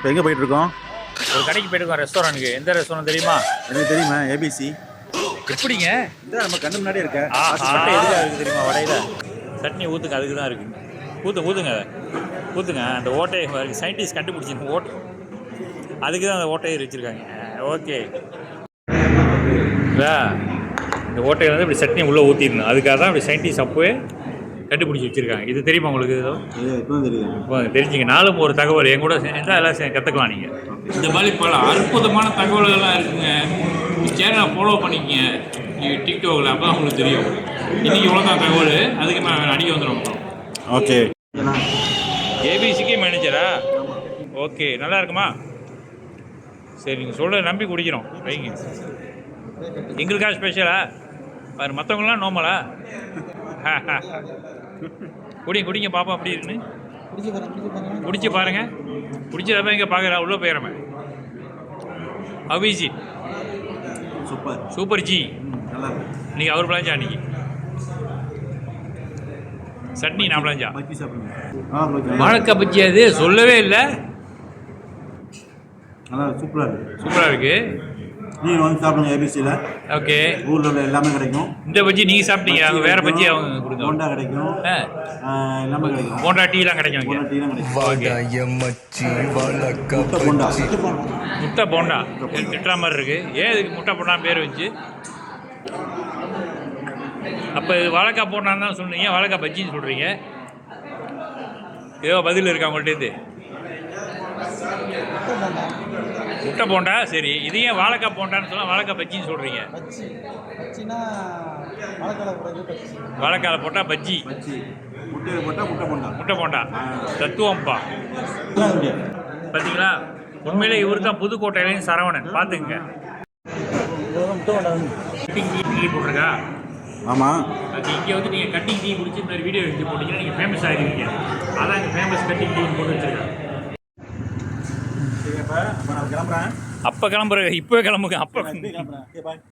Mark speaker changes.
Speaker 1: இப்போ எங்கே போயிட்டுருக்கோம்?
Speaker 2: ஒரு கடைக்கு போயிட்டுருக்கோம், ரெஸ்டாரண்ட்டுக்கு. எந்த ரெஸ்டாரண்ட் தெரியுமா?
Speaker 1: எனக்கு தெரியுமா, ஏபிசி.
Speaker 2: எப்படிங்க?
Speaker 1: இதான் நம்ம கண்ணு முன்னாடி இருக்க.
Speaker 2: சட்டை எதுக்காக இருக்குது தெரியுமா? வடையில் சட்னி ஊற்றுங்க, அதுக்கு தான் இருக்குது. ஊற்றுங்க ஊற்றுங்க. அந்த ஓட்டையை சயின்டிஸ்ட் கண்டுபிடிச்சி ஓட்டை, அதுக்கு தான் அந்த ஓட்டையை வச்சுருக்காங்க. ஓகே, இந்த ஓட்டையில் வந்து இப்படி சட்னி உள்ளே ஊற்றிடணும். அதுக்காக தான் அப்படி சயின்டிஸ்ட் அப்போவே கண்டுபிடிச்சி வச்சுருக்காங்க. இது தெரியுமா உங்களுக்கு?
Speaker 1: இப்போ தெரியும்.
Speaker 2: இப்போ தெரிஞ்சுங்க. நாளும் ஒரு தகவல் என் கூட சேர்ந்தால் எல்லாம் கற்றுக்கலாம் நீங்கள். இந்த மாதிரி பல அற்புதமான தகவல்கள்லாம் இருக்குங்க. சேனலை ஃபாலோ பண்ணிக்கங்க டிக்டாக்ல, அப்போ தான் உங்களுக்கு தெரியும். இன்றைக்கி இவ்வளோ தான் தகவல், அதுக்கு நான் அடிக்க வந்துடும்.
Speaker 1: ஓகே.
Speaker 2: ஏபிசிக்கே மேனேஜரா? ஓகே, நல்லா இருக்குமா? சரி, நீங்கள் சொல்ல நம்பி குடிக்கிறோம், வைங்க. எங்களுக்காக ஸ்பெஷலா? வேறு மற்றவங்களாம் நோமலா? குடிங்க பாப்பா, அப்படி இருக்குன்னு குடிச்சு பாருங்க. குடிச்சதப்ப இங்கே பார்க்குறா, உள்ளே போயிடறமே. Abhiji super G. இன்னைக்கு அவர் பிளாஞ்சா? அன்னைக்கு சட்னி நான் பிளாஞ்சா? வாழைக்காய் பஜ்ஜி. அது சொல்லவே இல்லை. சூப்பராக இருக்கு.
Speaker 1: நீங்கள் வந்து சாப்பிடுங்க ஏபிசியில்.
Speaker 2: ஓகே,
Speaker 1: ஊரில் எல்லாமே கிடைக்கும்.
Speaker 2: இந்த பஜ்ஜி நீங்கள் சாப்பிட்டீங்க, அவங்க வேறு பஜ்ஜி அவங்க கொடுங்க.
Speaker 1: போண்டா கிடைக்கும், எல்லாமே கிடைக்கும்.
Speaker 2: போண்டா டீலாம் கிடைக்கும். முட்டை போண்டா திட்டுற மாதிரி இருக்கு. ஏன் இதுக்கு முட்டை போண்டா பேர் வச்சு? அப்போ இது வாழைக்காய் போண்டான்னு தான் சொன்னீங்க, வாழைக்காய் பஜ்ஜின்னு சொல்கிறீங்க. ஏதோ பதில் இருக்கா உங்கள்கிட்ட? முட்டை போண்டா சரி, இது ஏன் வாழைக்காய் போண்டான்னு சொன்னால் வாழைக்காய் பஜ்ஜின்னு சொல்கிறீங்க? வாழைக்காயில் போட்டால் பஜ்ஜி, முட்டை போண்டா தத்துவம்ப்பா. பார்த்தீங்களா? உண்மையிலே இவர் தான் புதுக்கோட்டையிலையும் சரவணன். பார்த்துக்குங்க. கட்டிங் டீ போட்டிருக்கா?
Speaker 1: ஆமாம்.
Speaker 2: அது இங்கே வந்து நீங்கள் கட்டிங் டீ குடிச்சு இந்த மாதிரி வீடியோ எடுத்து போட்டிங்கன்னா நீங்கள் ஃபேமஸ் ஆகிருக்கீங்க. அதான் இங்கே ஃபேமஸ் கட்டிங் டீ போட்டு வச்சுருக்கேன். அப்போ கிளம்புறேன். இப்போவே கிளம்புங்க. அப்போ